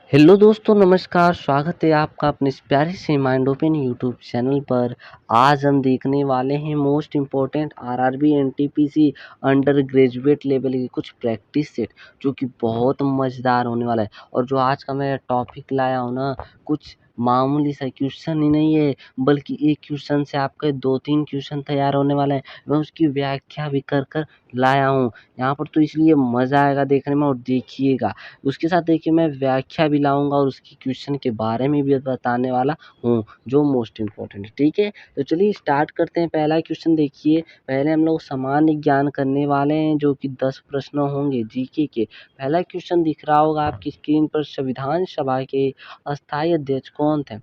Hello दोस्तों, नमस्कार। स्वागत है आपका अपने इस प्यारे से माइंड ओपन यूट्यूब चैनल पर। आज हम देखने वाले हैं most important RRB NTPC under graduate level की कुछ प्रैक्टिस सेट, जो कि बहुत मज़ेदार होने वाला है। और जो आज का मैं टॉपिक लाया हूँ ना, कुछ मामूली सा क्वेश्चन ही नहीं है, बल्कि एक क्वेश्चन से आपके 2-3 क्वेश्चन तैयार होने वाले हैं। मैं उसकी व्याख्या भी कर लाया हूँ यहाँ पर, तो इसलिए मज़ा आएगा देखने में और देखिएगा। उसके साथ देखिए मैं व्याख्या भी लाऊँगा और उसकी क्वेश्चन के बारे में भी बताने वाला हूँ, जो मोस्ट इम्पोर्टेंट है, ठीक है? तो चलिए स्टार्ट करते हैं। पहला क्वेश्चन देखिए, पहले हम लोग सामान्य ज्ञान करने वाले हैं, जो कि 10 प्रश्न होंगे जीके के। पहला क्वेश्चन दिख रहा होगा आपकी स्क्रीन पर, संविधान सभा के अस्थायी अध्यक्ष कौन थे?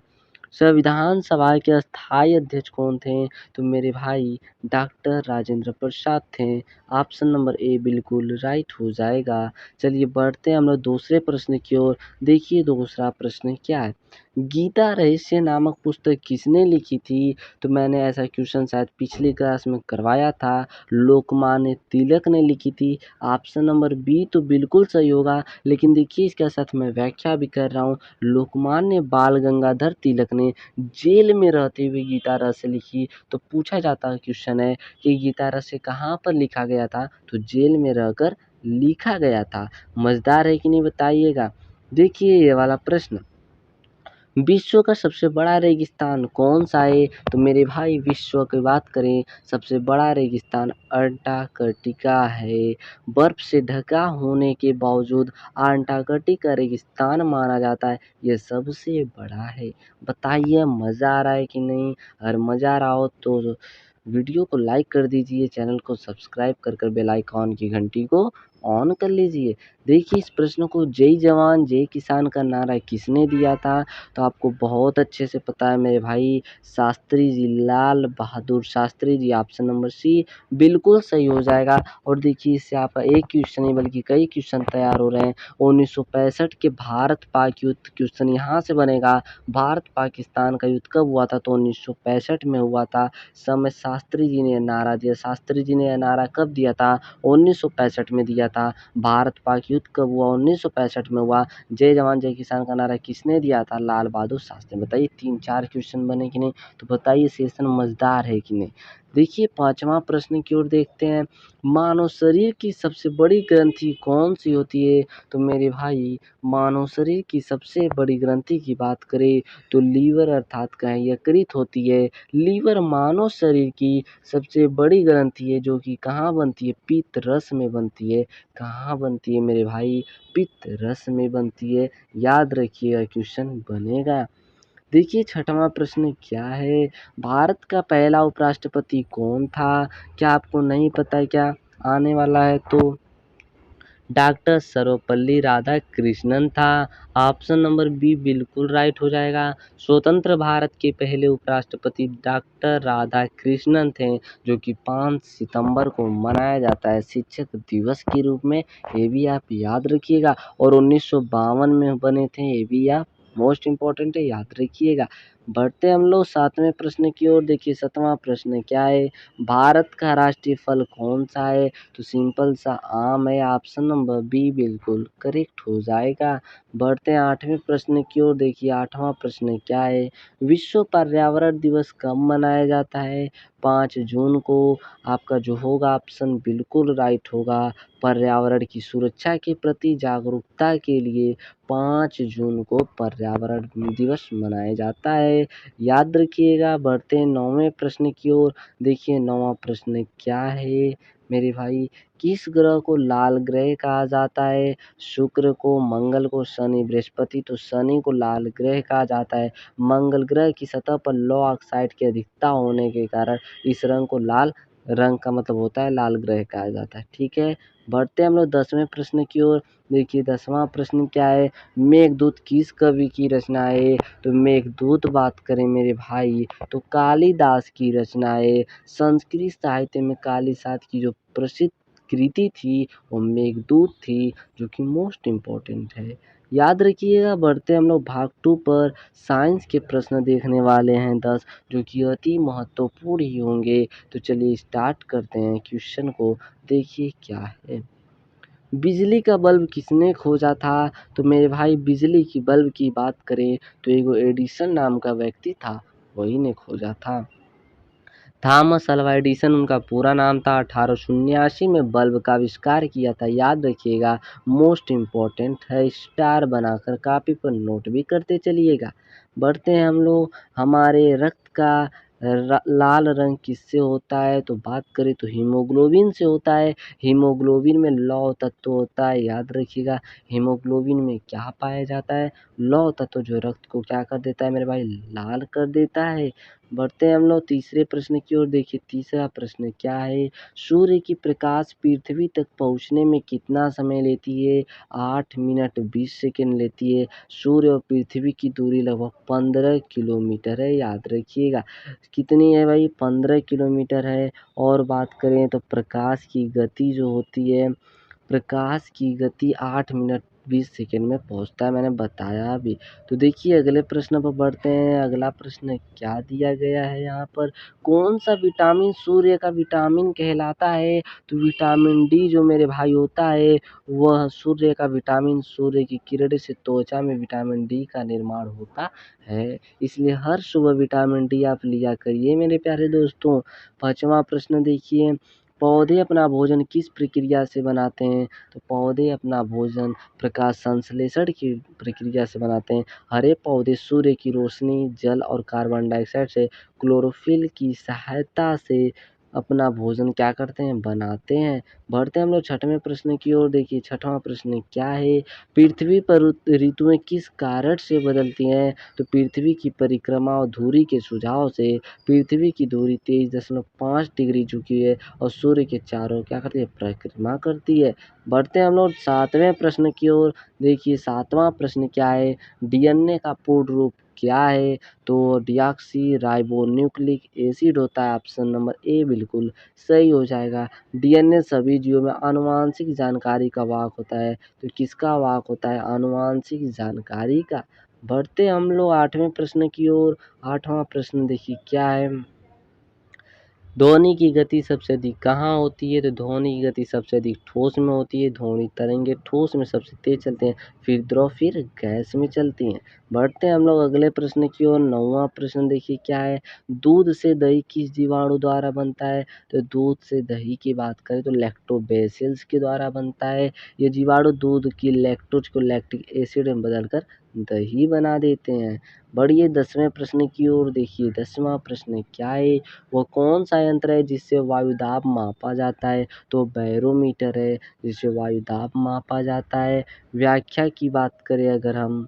संविधान सभा के अस्थायी अध्यक्ष कौन थे? तो मेरे भाई डॉक्टर राजेंद्र प्रसाद थे। ऑप्शन नंबर ए बिल्कुल राइट हो जाएगा। चलिए बढ़ते हैं हम लोग दूसरे प्रश्न की ओर। देखिए दूसरा प्रश्न क्या है? गीता रहस्य नामक पुस्तक किसने लिखी थी? तो मैंने ऐसा क्वेश्चन शायद पिछली क्लास में करवाया था। लोकमान्य तिलक ने लिखी थी। ऑप्शन नंबर बी तो बिल्कुल सही होगा, लेकिन देखिए इसके साथ मैं व्याख्या भी कर रहा हूँ। लोकमान्य बाल गंगाधर तिलक ने जेल में रहते हुए गीता रहस्य लिखी। तो पूछा जाता क्वेश्चन है कि गीता रहस्य कहाँ पर लिखा गया था? तो जेल में रहकर लिखा गया था। मज़ेदार है कि नहीं बताइएगा। देखिए ये वाला प्रश्न, विश्व का सबसे बड़ा रेगिस्तान कौन सा है? तो मेरे भाई विश्व की बात करें, सबसे बड़ा रेगिस्तान अंटार्कटिका है। बर्फ से ढका होने के बावजूद अंटार्कटिका रेगिस्तान माना जाता है, यह सबसे बड़ा है। बताइए मज़ा आ रहा है कि नहीं? अगर मज़ा आ रहा हो तो वीडियो को लाइक कर दीजिए, चैनल को सब्सक्राइब कर बेल आइकॉन की घंटी को ऑन कर लीजिए। देखिए इस प्रश्न को जय जवान जय किसान का नारा किसने दिया था? तो आपको बहुत अच्छे से पता है मेरे भाई, Shastri ji, Lal Bahadur Shastri ji. Option number C बिल्कुल सही हो जाएगा। और देखिए इससे आपका एक क्वेश्चन नहीं बल्कि कई क्वेश्चन तैयार हो रहे हैं। 1965 के भारत पाक युद्ध, क्वेश्चन यहाँ से बनेगा, भारत पाकिस्तान का युद्ध कब हुआ था? तो 1965 में हुआ था। समय शास्त्री जी ने नारा दिया। शास्त्री जी ने यह नारा कब दिया था? 1965 में दिया था। भारत पाक युद्ध कब हुआ? 1965 में हुआ। जय जवान जय किसान का नारा किसने दिया था? लाल बहादुर शास्त्री। बताइए 3-4 क्वेश्चन बने कि नहीं? तो बताइए सेशन मज़ेदार है कि नहीं? देखिए पाँचवां प्रश्न की ओर देखते हैं। मानव शरीर की सबसे बड़ी ग्रंथि कौन सी होती है? तो मेरे भाई मानव शरीर की सबसे बड़ी ग्रंथि की बात करें तो लीवर अर्थात कहें यकृत होती है। लीवर मानव शरीर की सबसे बड़ी ग्रंथि है, जो कि कहाँ बनती है? पित्त रस में बनती है। कहाँ बनती है मेरे भाई? पित्त रस में बनती है। याद रखिएगा क्वेश्चन बनेगा। देखिए छठवां प्रश्न क्या है? भारत का पहला उपराष्ट्रपति कौन था? क्या आपको नहीं पता है क्या? आने वाला है तो डॉक्टर सर्वपल्ली राधाकृष्णन था। ऑप्शन नंबर बी बिल्कुल राइट हो जाएगा। स्वतंत्र भारत के पहले उपराष्ट्रपति डॉक्टर राधाकृष्णन थे, जो कि 5 सितंबर को मनाया जाता है शिक्षक दिवस के रूप में। ये भी आप याद रखिएगा। और 1952 में बने थे, ये भी आप मोस्ट इम्पोर्टेंट है, याद रखिएगा। बढ़ते हम लोग 7वें प्रश्न की ओर। देखिए 7वां प्रश्न क्या है? भारत का राष्ट्रीय फल कौन सा है? तो सिंपल सा आम है। ऑप्शन नंबर बी बिल्कुल करेक्ट हो जाएगा। बढ़ते हैं 8वें प्रश्न की ओर। देखिए 8वां प्रश्न क्या है? विश्व पर्यावरण दिवस कब मनाया जाता है? 5 जून को। आपका जो होगा ऑप्शन बिल्कुल राइट होगा। पर्यावरण की सुरक्षा के प्रति जागरूकता के लिए 5 जून को पर्यावरण दिवस मनाया जाता है। याद रखिएगा। बढ़ते हैं 9वें प्रश्न की ओर। देखिए 9वां प्रश्न क्या है मेरे भाई? किस ग्रह को लाल ग्रह कहा जाता है? शुक्र को, मंगल को, शनि, बृहस्पति। तो शनि को लाल ग्रह कहा जाता है। मंगल ग्रह की सतह पर लौ ऑक्साइड की अधिकता होने के कारण इस रंग को लाल रंग का मतलब होता है लाल ग्रह कहा जाता है, ठीक है। बढ़ते हैं हम लोग 10वें प्रश्न की ओर। देखिए 10वां प्रश्न क्या है? मेघदूत किस कवि की रचना है? तो मेघदूत बात करें मेरे भाई तो कालिदास की रचना है। संस्कृत साहित्य में कालिदास की जो प्रसिद्ध कृति थी वो मेघदूत थी, जो कि मोस्ट इम्पोर्टेंट है। याद रखिएगा। बढ़ते हम लोग भाग 2 पर। साइंस के प्रश्न देखने वाले हैं 10, जो कि अति महत्वपूर्ण ही होंगे। तो चलिए स्टार्ट करते हैं क्वेश्चन को। देखिए क्या है? बिजली का बल्ब किसने खोजा था? तो मेरे भाई बिजली की बल्ब की बात करें तो एगो एडिसन नाम का व्यक्ति था, वही ने खोजा था। थॉमस अल्वा एडिसन उनका पूरा नाम था। 1879 में बल्ब का आविष्कार किया था, याद रखिएगा। मोस्ट इम्पोर्टेंट है, स्टार बनाकर कॉपी पर नोट भी करते चलिएगा। बढ़ते हैं हम लोग। हमारे रक्त का लाल रंग किससे होता है? तो बात करें तो हीमोग्लोबिन से होता है। हीमोग्लोबिन में लौह तत्व होता है, याद रखिएगा। हीमोग्लोबिन में क्या पाया जाता है? लौह तत्व, जो रक्त को क्या कर देता है मेरे भाई? लाल कर देता है। बढ़ते हैं हम लोग तीसरे प्रश्न की ओर। देखिए तीसरा प्रश्न क्या है? सूर्य की प्रकाश पृथ्वी तक पहुंचने में कितना समय लेती है? 8 मिनट 20 सेकंड लेती है। सूर्य और पृथ्वी की दूरी लगभग 15 किलोमीटर है, याद रखिएगा। कितनी है भाई? 15 किलोमीटर है। और बात करें तो प्रकाश की गति जो होती है, प्रकाश की गति 8 मिनट 20 सेकंड में पहुंचता है, मैंने बताया भी। तो देखिए अगले प्रश्न पर बढ़ते हैं। अगला प्रश्न क्या दिया गया है यहाँ पर? कौन सा विटामिन सूर्य का विटामिन कहलाता है? तो विटामिन डी जो मेरे भाई होता है, वह सूर्य का विटामिन, सूर्य की किरण से त्वचा में विटामिन डी का निर्माण होता है। इसलिए हर सुबह विटामिन डी आप लिया करिए मेरे प्यारे दोस्तों। पांचवा प्रश्न देखिए, पौधे अपना भोजन किस प्रक्रिया से बनाते हैं? तो पौधे अपना भोजन प्रकाश संश्लेषण की प्रक्रिया से बनाते हैं। हरे पौधे सूर्य की रोशनी, जल और कार्बन डाइऑक्साइड से क्लोरोफिल की सहायता से अपना भोजन क्या करते हैं? बनाते हैं। बढ़ते हैं हम लोग छठवें प्रश्न की ओर। देखिए छठवां प्रश्न क्या है? पृथ्वी पर ऋतुएं किस कारण से बदलती हैं? तो पृथ्वी की परिक्रमा और धुरी के सुझाव से पृथ्वी की धुरी 23.5 डिग्री झुकी है और सूर्य के चारों क्या करती है? परिक्रमा करती है। बढ़ते हैं हम लोग सातवें प्रश्न की ओर। देखिए सातवां प्रश्न क्या है? डीएनए का पूर्ण रूप क्या है? तो डिऑक्सी राइबो न्यूक्लिक एसिड होता है। ऑप्शन नंबर ए बिल्कुल सही हो जाएगा। डीएनए सभी जीवों में आनुवांशिक जानकारी का वाहक होता है। तो किसका वाहक होता है? आनुवांशिक जानकारी का। बढ़ते हम लोग आठवें प्रश्न की ओर। आठवां प्रश्न देखिए क्या है? ध्वनि की गति सबसे अधिक कहाँ होती है? तो ध्वनि की गति सबसे अधिक ठोस में होती है। ध्वनि तरंगे ठोस में सबसे तेज चलते हैं, फिर द्रव, फिर गैस में चलती हैं। बढ़ते हैं हम लोग अगले प्रश्न की ओर। नौवां प्रश्न देखिए क्या है? दूध से दही किस जीवाणु द्वारा बनता है? तो दूध से दही की बात करें तो लैक्टोबैसिलस के द्वारा बनता है। ये जीवाणु दूध की लैक्टोज को लैक्टिक एसिड में बदलकर दही बना देते हैं। बढ़िए 10वें प्रश्न की ओर। देखिए 10वां प्रश्न क्या है? वो कौन सा यंत्र है जिससे वायु दाब मापा जाता है? तो बैरोमीटर है, जिससे वायु दाब मापा जाता है। व्याख्या की बात करें अगर हम,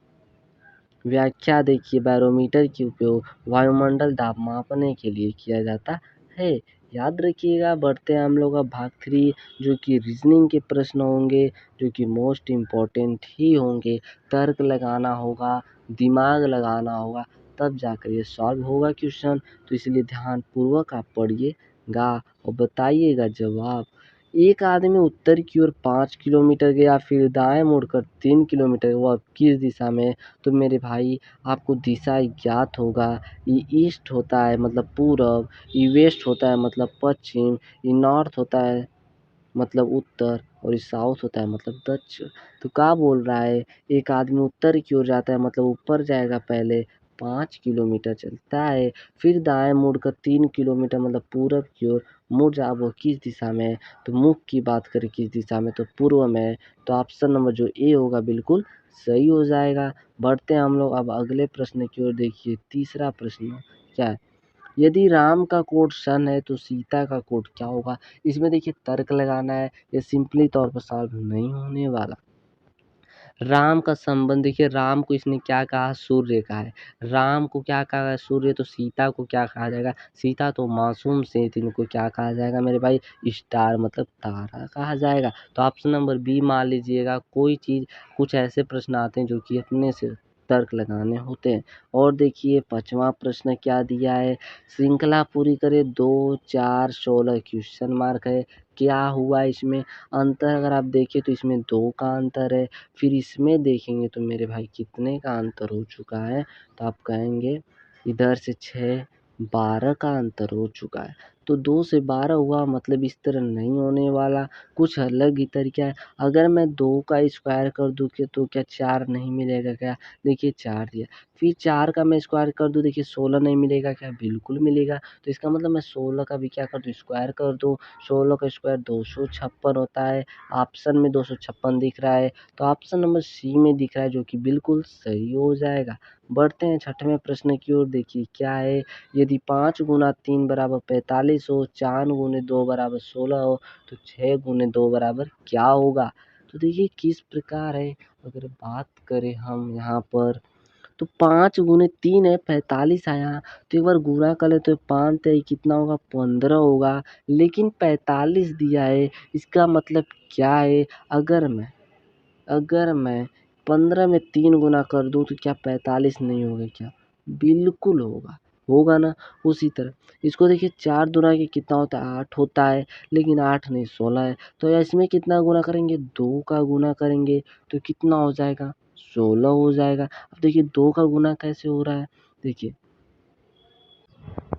व्याख्या देखिए बैरोमीटर की उपयोग वायुमंडल दाब मापने के लिए किया जाता है, याद रखिएगा। बढ़ते हैं हम लोग अब भाग 3, जो कि रीजनिंग के प्रश्न होंगे, जो कि मोस्ट इम्पोर्टेंट ही होंगे। तर्क लगाना होगा, दिमाग लगाना होगा, तब जाकर ये सॉल्व होगा क्वेश्चन। तो इसलिए ध्यानपूर्वक आप पढ़िएगा और बताइएगा जवाब। एक आदमी उत्तर की ओर 5 किलोमीटर गया, फिर दाएं मुड़कर 3 किलोमीटर, वह किस दिशा में? तो मेरे भाई आपको दिशा ज्ञात होगा। ये ईस्ट होता है मतलब पूरब, ये वेस्ट होता है मतलब पश्चिम, ये नॉर्थ होता है मतलब उत्तर, और ये साउथ होता है मतलब दक्षिण। तो क्या बोल रहा है? एक आदमी उत्तर की ओर जाता है मतलब ऊपर जाएगा, पहले 5 किलोमीटर चलता है, फिर दाएं मुड़कर 3 किलोमीटर मतलब पूरब की ओर मुड़ जा, वो किस दिशा में है? तो मुख की बात करें किस दिशा में, तो पूर्व में है। तो ऑप्शन नंबर जो ए होगा बिल्कुल सही हो जाएगा। बढ़ते हैं हम लोग अब अगले प्रश्न की ओर। देखिए तीसरा प्रश्न क्या है? यदि राम का कोड सन है तो सीता का कोड क्या होगा? इसमें देखिए तर्क लगाना है, ये सिंपली तौर पर सॉल्व नहीं होने वाला। राम का संबंध देखिए, राम को इसने क्या कहा? सूर्य कहा है। राम को क्या कहा है? सूर्य। तो सीता को क्या कहा जाएगा? सीता तो मासूम से थी, इनको क्या कहा जाएगा मेरे भाई? स्टार मतलब तारा कहा जाएगा। तो ऑप्शन नंबर बी मान लीजिएगा। कोई चीज़, कुछ ऐसे प्रश्न आते हैं जो कि अपने से तर्क लगाने होते हैं। और देखिए 5वां प्रश्न क्या दिया है? श्रृंखला पूरी करे 2, 4, 16 क्वेश्चन मार्क है। क्या हुआ इसमें अंतर? अगर आप देखें तो इसमें 2 का अंतर है। फिर इसमें देखेंगे तो मेरे भाई कितने का अंतर हो चुका है? तो आप कहेंगे इधर से 6, 12 का अंतर हो चुका है। तो 2 से 12 हुआ मतलब इस तरह नहीं होने वाला, कुछ अलग ही तरीका है। अगर मैं 2 का स्क्वायर कर दूँ कि तो क्या 4 नहीं मिलेगा क्या? देखिए 4 दिया, फिर 4 का मैं स्क्वायर कर दूँ, देखिए 16 नहीं मिलेगा क्या? बिल्कुल मिलेगा। तो इसका मतलब मैं 16 का भी क्या कर दूँ, स्क्वायर कर दूँ। 16 का स्क्वायर 256 होता है। ऑप्शन में 256 दिख रहा है, तो ऑप्शन नंबर सी में दिख रहा है, जो कि बिल्कुल सही हो जाएगा। बढ़ते हैं 6वें प्रश्न की ओर, देखिए क्या है। यदि 5 गुना 3 बराबर 45 हो, 4 गुने 2 बराबर 16 हो, तो 6 गुने 2 बराबर क्या होगा? तो देखिए किस प्रकार है, अगर बात करें हम यहाँ पर, तो 5 गुने 3 है 45 आया, तो एक बार गुणा कर ले तो 5 तिया कितना होगा, 15 होगा। लेकिन 45 दिया है, इसका मतलब क्या है, अगर मैं 15 में 3 गुना कर दूँ तो क्या 45 नहीं होगा क्या? बिल्कुल होगा, होगा ना? उसी तरह इसको देखिए, 4 दूना के कितना होता है, 8 होता है, लेकिन 8 नहीं 16 है। तो इसमें कितना गुना करेंगे, 2 का गुना करेंगे, तो कितना हो जाएगा, 16 हो जाएगा। अब देखिए 2 का गुना कैसे हो रहा है, देखिए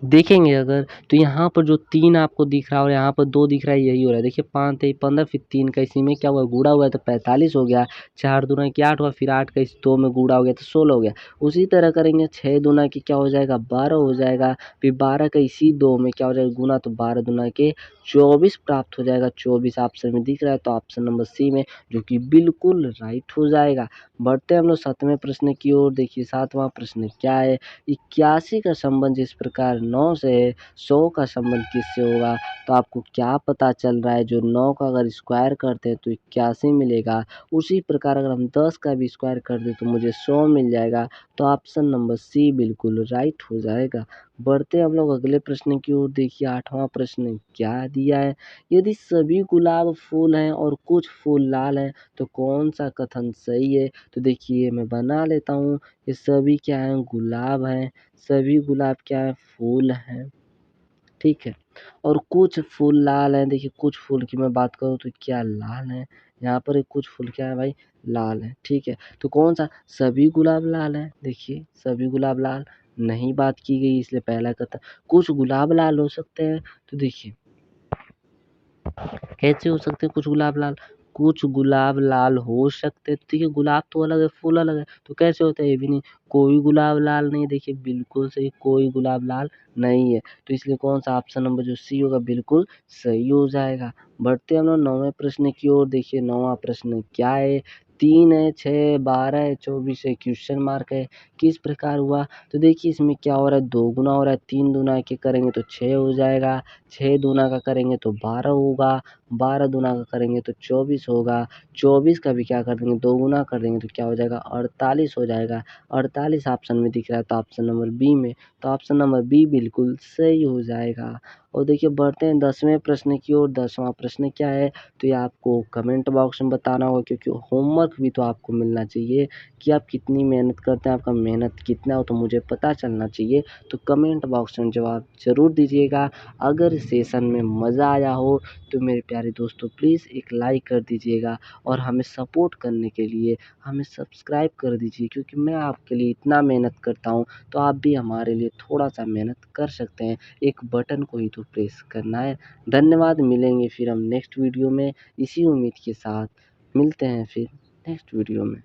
देखेंगे अगर, तो यहाँ पर जो 3 आपको दिख रहा है और यहाँ पर 2 दिख रहा है, यही हो रहा है। देखिए 5 तेई 15, फिर 3 का इसी में क्या हुआ, गुणा हुआ है तो 45 हो गया। 4 दूना की 8 हुआ, फिर 8 का इस 2 में गुणा हो गया तो 16 हो गया। उसी तरह करेंगे 6 दूना की क्या हो जाएगा, 12 हो जाएगा। फिर 12 का इसी 2 में क्या हो जाएगा, गुणा, तो 12 दूना के 24 प्राप्त हो जाएगा। 24 ऑप्शन में दिख रहा है, तो ऑप्शन नंबर सी में, जो कि बिल्कुल राइट हो जाएगा। बढ़ते हैं हम लोग 7वें प्रश्न की ओर, देखिए 7वां प्रश्न क्या है। 81 का संबंध जिस प्रकार 9 से है, 100 का संबंध किससे होगा? तो आपको क्या पता चल रहा है, जो 9 का अगर स्क्वायर करते हैं तो 81 मिलेगा। उसी प्रकार अगर हम 10 का भी स्क्वायर कर दें तो मुझे 100 मिल जाएगा। तो ऑप्शन नंबर सी बिल्कुल राइट हो जाएगा। बढ़ते हम लोग अगले प्रश्न की ओर, देखिए 8वां प्रश्न क्या दिया है। यदि सभी गुलाब फूल हैं और कुछ फूल लाल हैं, तो कौन सा कथन सही है? तो देखिए मैं बना लेता हूँ। ये सभी क्या हैं, गुलाब हैं। सभी गुलाब क्या है, फूल हैं, ठीक है। और कुछ फूल लाल हैं, देखिए कुछ फूल की मैं बात करूँ तो क्या लाल हैं, यहाँ पर कुछ फूल क्या है भाई, लाल हैं, ठीक है। तो कौन सा, सभी गुलाब लाल हैं, देखिए सभी गुलाब लाल नहीं बात की गई, इसलिए पहला कथन। कुछ गुलाब लाल हो सकते हैं, तो देखिए कैसे हो सकते हैं कुछ गुलाब लाल, कुछ गुलाब लाल हो सकते हैं, ठीक है। गुलाब तो अलग है, फूल अलग है, तो कैसे होता है, ये भी नहीं। कोई गुलाब लाल नहीं, देखिए बिल्कुल सही, कोई गुलाब लाल नहीं है। तो इसलिए कौन सा ऑप्शन नंबर जो सी होगा, बिल्कुल सही हो जाएगा। बढ़ते हम लोग 9वें प्रश्न की ओर, देखिए 9वां प्रश्न क्या है। 3 है, 6, 12 है, 24 है, क्वेश्चन मार्क है, किस प्रकार हुआ? तो देखिए इसमें क्या हो रहा है, 2 गुना हो रहा है, 3 दूना के करेंगे तो 6 हो जाएगा। 6 दूना का करेंगे तो 12 होगा। 12 दूना का करेंगे तो 24 होगा। 24 का भी क्या कर देंगे, 2 गुना कर देंगे तो क्या हो जाएगा, 48 हो जाएगा। 48 ऑप्शन में दिख रहा है, तो ऑप्शन नंबर बी में, तो ऑप्शन नंबर बी बिल्कुल सही हो जाएगा। और देखिए बढ़ते हैं 10वें प्रश्न की ओर। 10वां प्रश्न क्या है, तो ये आपको कमेंट बॉक्स में बताना होगा, क्योंकि होमवर्क भी तो आपको मिलना चाहिए कि आप कितनी मेहनत करते हैं, आपका मेहनत कितना हो तो मुझे पता चलना चाहिए। तो कमेंट बॉक्स में जवाब ज़रूर दीजिएगा। अगर सेशन में मज़ा आया हो तो मेरे प्यारे दोस्तों प्लीज़ एक लाइक कर दीजिएगा, और हमें सपोर्ट करने के लिए हमें सब्सक्राइब कर दीजिए, क्योंकि मैं आपके लिए इतना मेहनत करता हूँ, तो आप भी हमारे लिए थोड़ा-सा मेहनत कर सकते हैं। एक बटन को ही तो प्रेस करना है। धन्यवाद, मिलेंगे फिर हम नेक्स्ट वीडियो में, इसी उम्मीद के साथ मिलते हैं फिर नेक्स्ट वीडियो में।